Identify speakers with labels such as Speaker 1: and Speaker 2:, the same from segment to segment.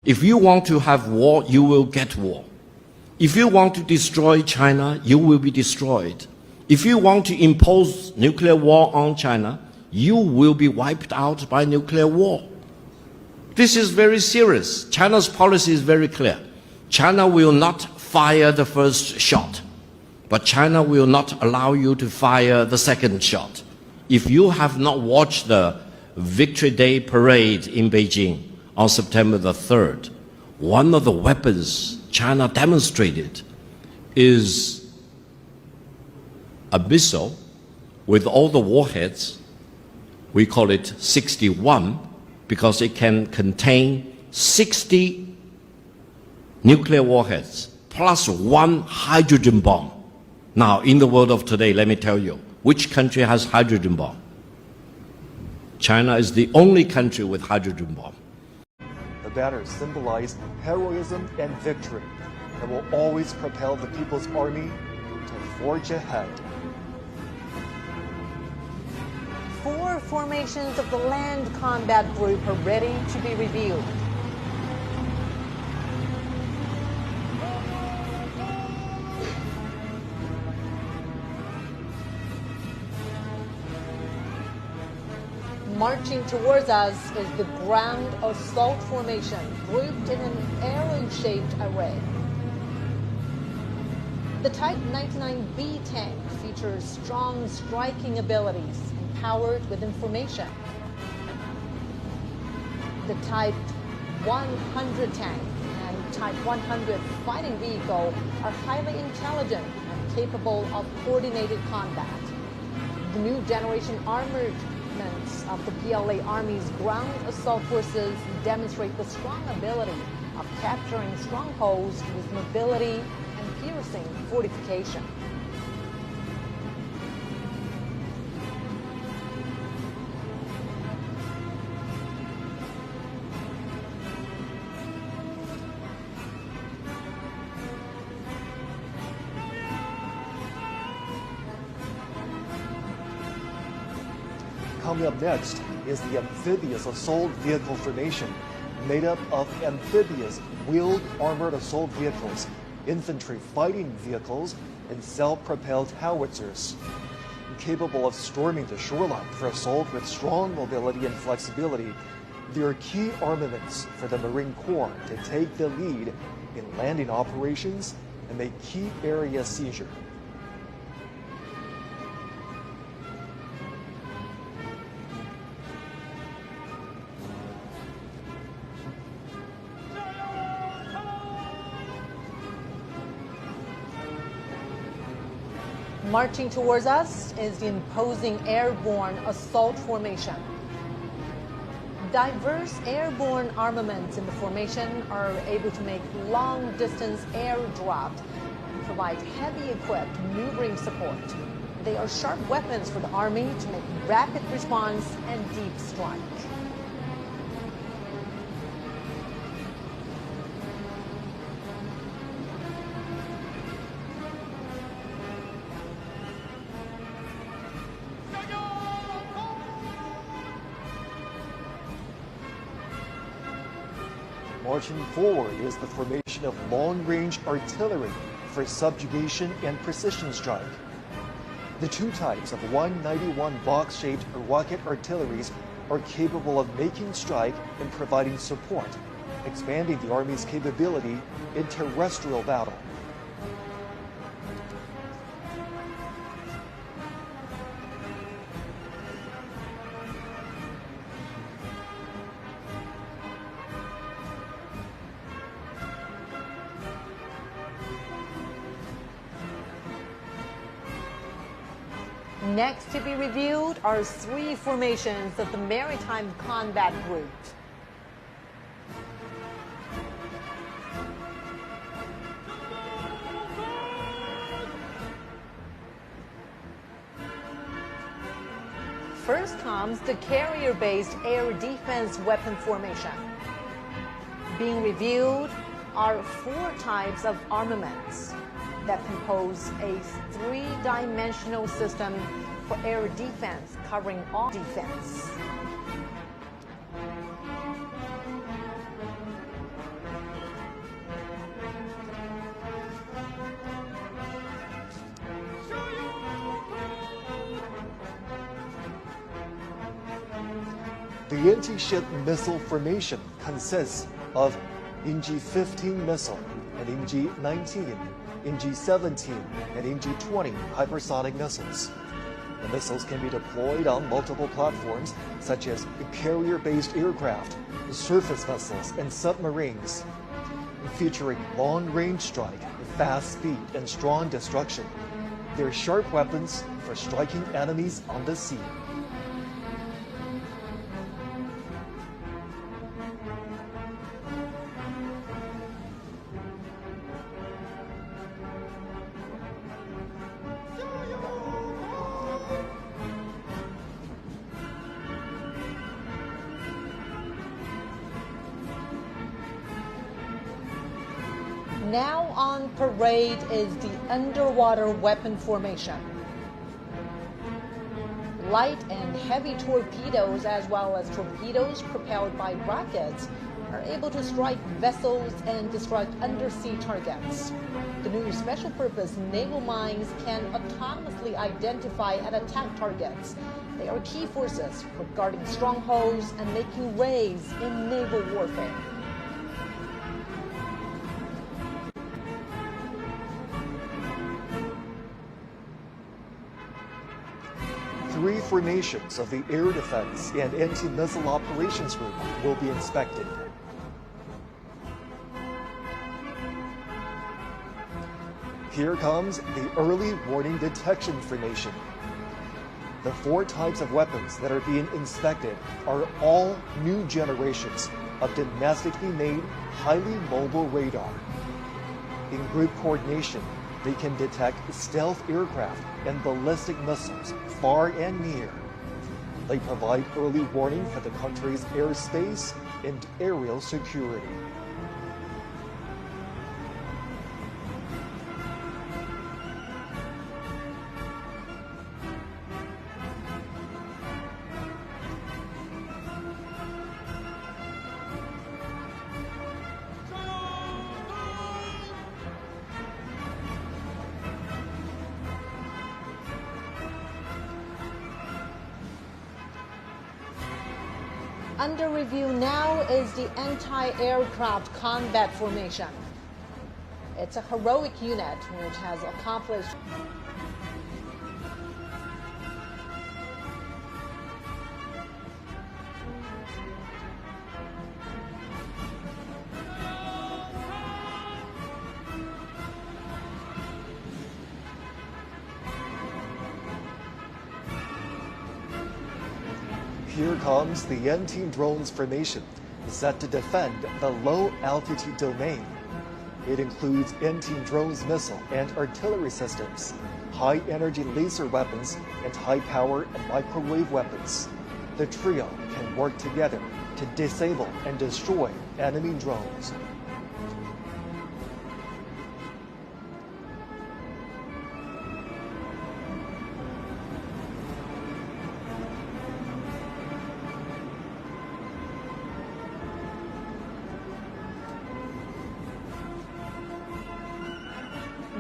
Speaker 1: If you want to have war, you will get war. If you want to destroy China, you will be destroyed. If you want to impose nuclear war on China, you will be wiped out by nuclear war. This is very serious. China's policy is very clear. China will not fire the first shot, but China will not allow you to fire the second shot. If you have not watched the Victory Day parade in Beijing on September the 3rd, one of the weapons China demonstrated is a missile with all the warheads. We call it 61 because it can contain 60 nuclear warheads plus one hydrogen bomb. Now, in the world of today, let me tell you, which country has hydrogen bomb? China is the only country with hydrogen bomb.
Speaker 2: The banners symbolize heroism and victory and will always propel the People's Army to forge ahead.
Speaker 3: 4 formations of the Land Combat Group are ready to be revealed. Marching towards us is the Ground Assault Formation, grouped in an arrow-shaped array. The Type 99B tank features strong striking abilities, empowered with information. The Type 100 tank and Type 100 fighting vehicle are highly intelligent and capable of coordinated combat. The new generation armored of the PLA Army's ground assault forces demonstrate the strong ability of capturing strongholds with mobility and piercing fortification.
Speaker 2: Coming up next is the Amphibious Assault Vehicle Formation, made up of amphibious wheeled armored assault vehicles, infantry fighting vehicles, and self-propelled howitzers. Capable of storming the shoreline for assault with strong mobility and flexibility, they are key armaments for the Marine Corps to take the lead in landing operations and make key area seizure.
Speaker 3: Marching towards us is the imposing airborne assault formation. Diverse airborne armaments in the formation are able to make long-distance air draft and provide heavy-equipped maneuvering support. They are sharp weapons for the Army to make rapid response and deep strike.
Speaker 2: Marching forward is the formation of long-range artillery for subjugation and precision strike. The 2 types of 191 box-shaped rocket artilleries are capable of making strike and providing support, expanding the Army's capability in terrestrial battle.
Speaker 3: Next to be reviewed are 3 formations of the Maritime Combat Group. First comes the carrier-based air defense weapon formation. Being reviewed are 4 types of armaments that compose a 3-dimensional system for air defense covering all defense.
Speaker 2: The anti-ship missile formation consists of NG-15 missile and NG-19, NG-17, and NG-20 hypersonic missiles. The missiles can be deployed on multiple platforms, such as carrier-based aircraft, surface vessels, and submarines. Featuring long-range strike, fast speed, and strong destruction, they're sharp weapons for striking enemies on the sea.
Speaker 3: Now on parade is the underwater weapon formation. Light and heavy torpedoes, as well as torpedoes propelled by rockets, are able to strike vessels and destruct undersea targets. The new special purpose naval mines can autonomously identify and attack targets. They are key forces for guarding strongholds and making raids in naval warfare.
Speaker 2: Three formations of the Air Defense and Anti-Missile Operations Group will be inspected. Here comes the Early Warning Detection Formation. The four types of weapons that are being inspected are all new generations of domestically made, highly mobile radar. In group coordination, they can detect stealth aircraft and ballistic missiles far and near. They provide early warning for the country's airspace and aerial security.
Speaker 3: Under review now is the anti-aircraft combat formation. It's a heroic unit which has accomplished
Speaker 2: Here comes the anti-drones formation, set to defend the low-altitude domain. It includes anti-drones missile and artillery systems, high-energy laser weapons, and high-power microwave weapons. The trio can work together to disable and destroy enemy drones.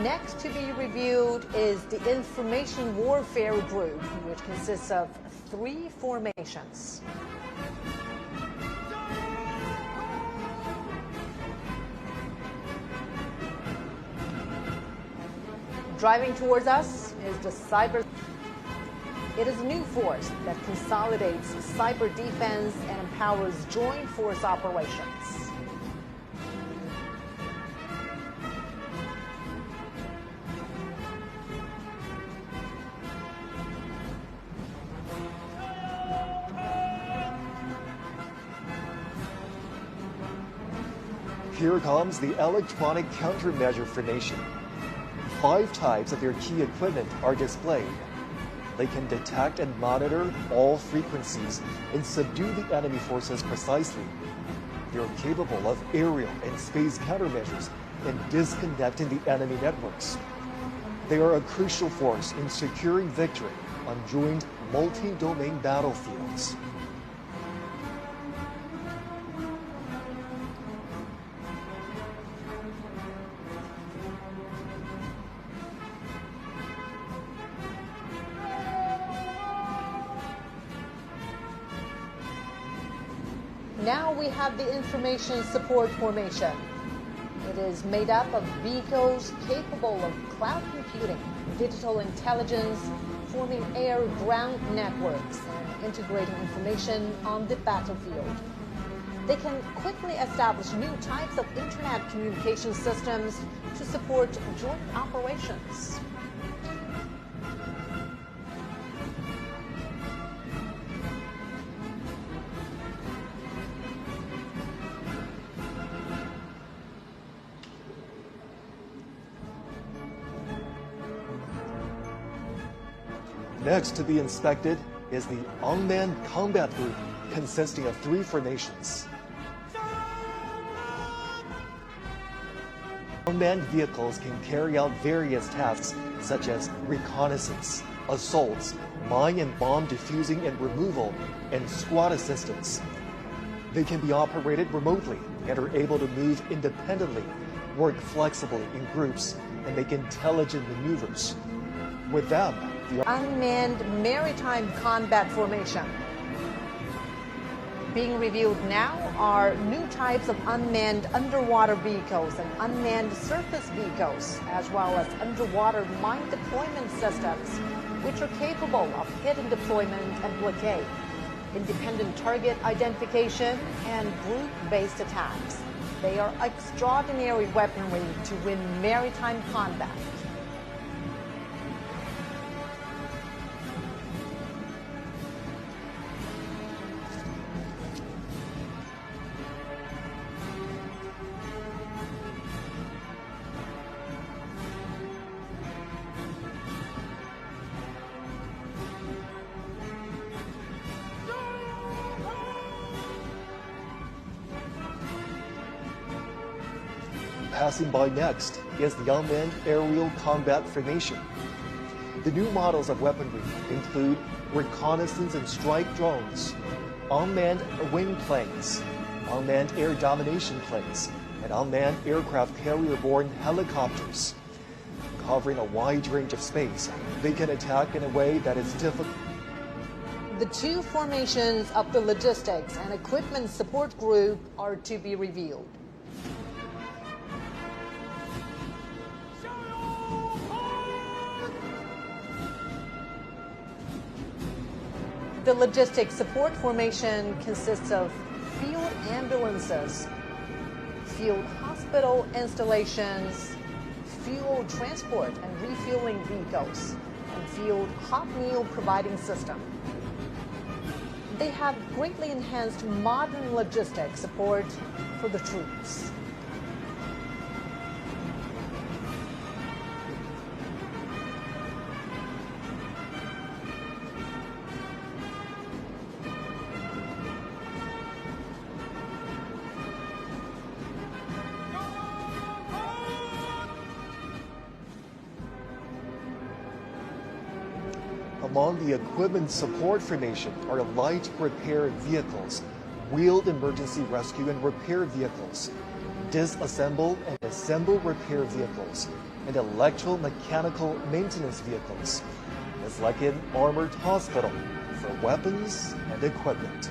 Speaker 3: Next to be reviewed is the Information Warfare Group, which consists of three formations. Driving towards us is the cyber. It is a new force that consolidates cyber defense and empowers joint force operations.
Speaker 2: Here comes the Electronic Countermeasure Formation. 5 types of their key equipment are displayed. They can detect and monitor all frequencies and subdue the enemy forces precisely. They are capable of aerial and space countermeasures and disconnecting the enemy networks. They are a crucial force in securing victory on joint multi-domain battlefields.
Speaker 3: Now we have the Information Support Formation. It is made up of vehicles capable of cloud computing, digital intelligence, forming air-ground networks, and integrating information on the battlefield. They can quickly establish new types of internet communication systems to support joint operations.
Speaker 2: Next to be inspected is the Unmanned Combat Group, consisting of 3 formations. Unmanned vehicles can carry out various tasks such as reconnaissance, assaults, mine and bomb defusing and removal, and squad assistance. They can be operated remotely and are able to move independently, work flexibly in groups, and make intelligent maneuvers. With them, the
Speaker 3: Unmanned Maritime Combat Formation. Being reviewed now are new types of unmanned underwater vehicles and unmanned surface vehicles, as well as underwater mine deployment systems, which are capable of hidden deployment and blockade, independent target identification, and group-based attacks. They are extraordinary weaponry to win maritime combat.
Speaker 2: Passing by next is the Unmanned Aerial Combat Formation. The new models of weaponry include reconnaissance and strike drones, unmanned wing planes, unmanned air domination planes, and unmanned aircraft carrier-borne helicopters. Covering a wide range of space, they can attack in a way that is difficult.
Speaker 3: The 2 formations of the Logistics and Equipment Support Group are to be revealed. The Logistics Support Formation consists of field ambulances, field hospital installations, fuel transport and refueling vehicles, and field hot meal providing system. They have greatly enhanced modern logistics support for the troops.
Speaker 2: Among the Equipment Support Formation are light repair vehicles, wheeled emergency rescue and repair vehicles, disassemble and assemble repair vehicles, and electromechanical maintenance vehicles. It's like an armored hospital for weapons and equipment.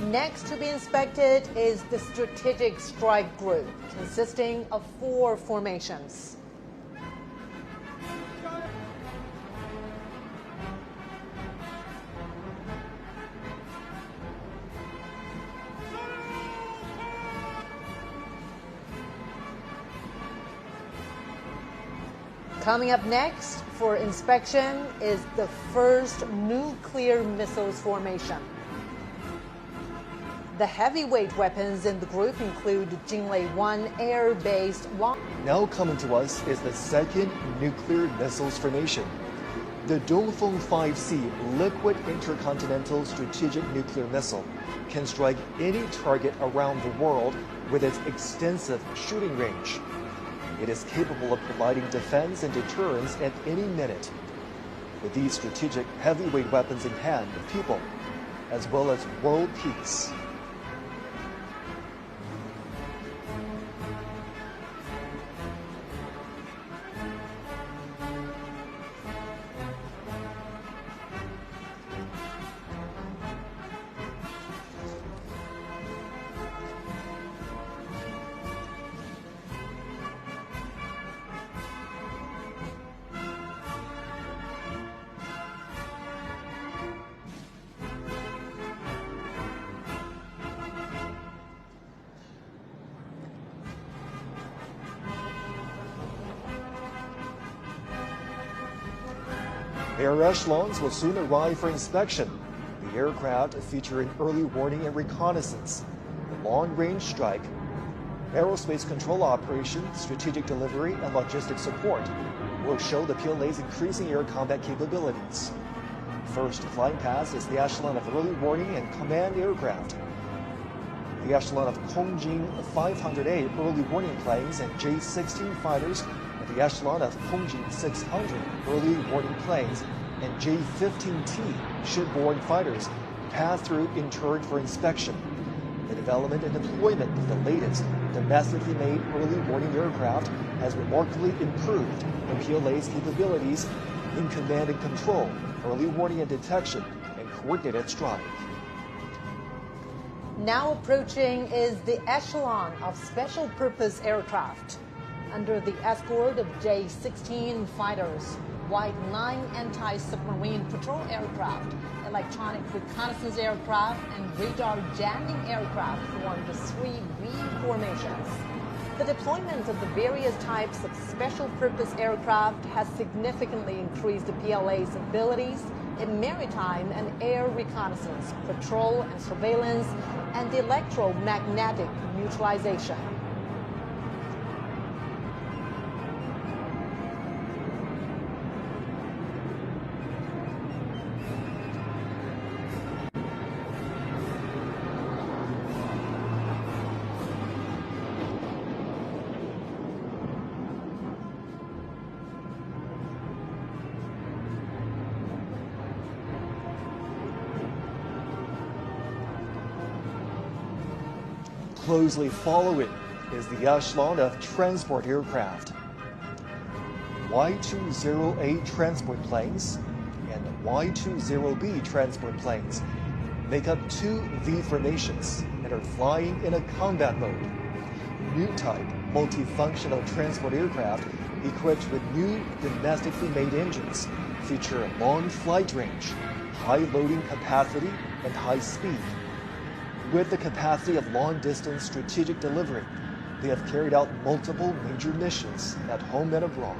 Speaker 3: Next to be inspected is the Strategic Strike Group, consisting of 4 formations. Coming up next for inspection is the first nuclear missiles formation. The heavyweight weapons in the group include WWII air-based long...
Speaker 2: Now coming to us is the second nuclear missiles formation. The Dongfeng 5C liquid intercontinental strategic nuclear missile can strike any target around the world with its extensive shooting range. It is capable of providing defense and deterrence at any minute. With these strategic heavyweight weapons in hand, people, as well as world peace. Air echelons will soon arrive for inspection. The aircraft feature an early warning and reconnaissance, a long-range strike, aerospace control operation, strategic delivery, and logistics support will show the PLA's increasing air combat capabilities. First flying past is the echelon of early warning and command aircraft. The echelon of Kongjin 500A early warning planes and J-16 fighters, and the echelon of Kongjin 600 early warning planes and J-15T shipborne fighters pass through in turn for inspection. The development and deployment of the latest domestically made early warning aircraft has remarkably improved the PLA's capabilities in command and control, early warning and detection, and coordinated strike.
Speaker 3: Now approaching is the echelon of special purpose aircraft. Under the escort of J-16 fighters, WWII anti-submarine patrol aircraft, electronic reconnaissance aircraft, and radar jamming aircraft form the 3V formations. The deployment of the various types of special purpose aircraft has significantly increased the PLA's abilities in maritime and air reconnaissance, patrol and surveillance, and electromagnetic neutralization.
Speaker 2: Closely following is the echelon of transport aircraft. Y-20A transport planes and Y-20B transport planes make up two V formations and are flying in a combat mode. New type multifunctional transport aircraft equipped with new domestically made engines feature a long flight range, high loading capacity, and high speed. With the capacity of long-distance strategic delivery, they have carried out multiple major missions at home and abroad.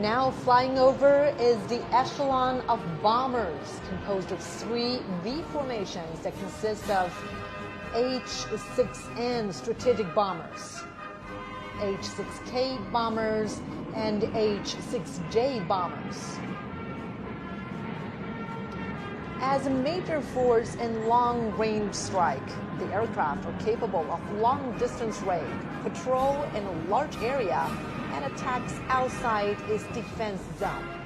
Speaker 3: Now flying over is the echelon of bombers, composed of three V formations that consist of H-6N strategic bombers, H-6K bombers, and H-6J bombers. As a major force in long-range strike, the aircraft are capable of long-distance raid, patrol in a large area, and attacks outside its defense zone.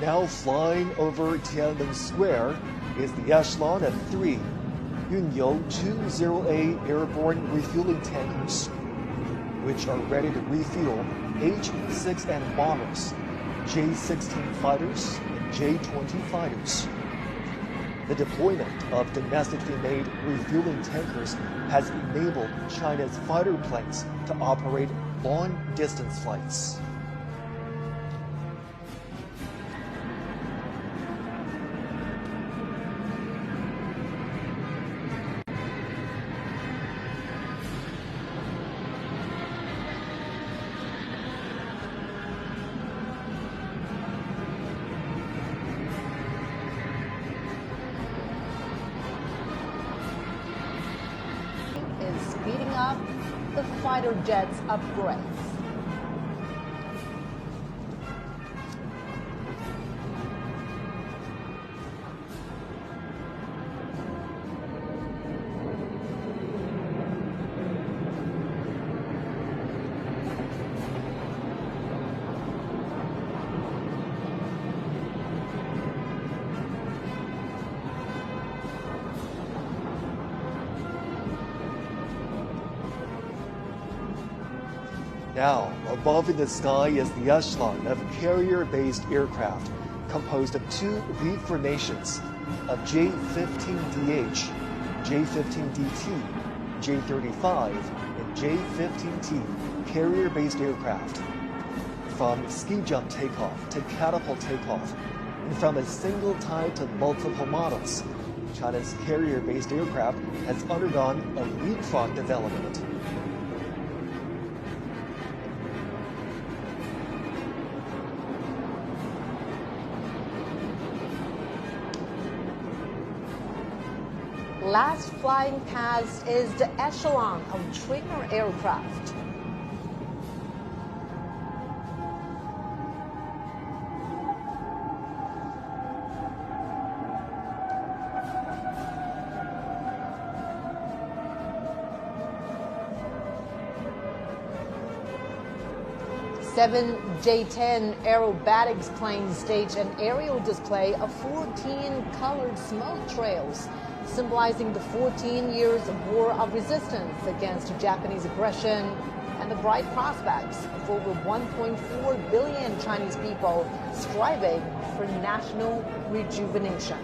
Speaker 2: Now flying over Tiananmen Square is the echelon of three Yunyou 20A airborne refueling tankers, which are ready to refuel H-6N bombers, J-16 fighters, and J-20 fighters. The deployment of domestically made refueling tankers has enabled China's fighter planes to operate long-distance flights.
Speaker 3: Is speeding up the fighter jets upgrades.
Speaker 2: Now, above in the sky is the echelon of carrier-based aircraft composed of two V formations of J-15DH, J-15DT, J-35, and J-15T carrier-based aircraft. From ski jump takeoff to catapult takeoff, and from a single type to multiple models, China's carrier-based aircraft has undergone a leapfrog development.
Speaker 3: Last flying past is the echelon of trainer aircraft. Seven J-10 aerobatics planes stage an aerial display of 14 colored smoke trails, symbolizing the 14 years of war of resistance against Japanese aggression and the bright prospects of over 1.4 billion Chinese people striving for national rejuvenation.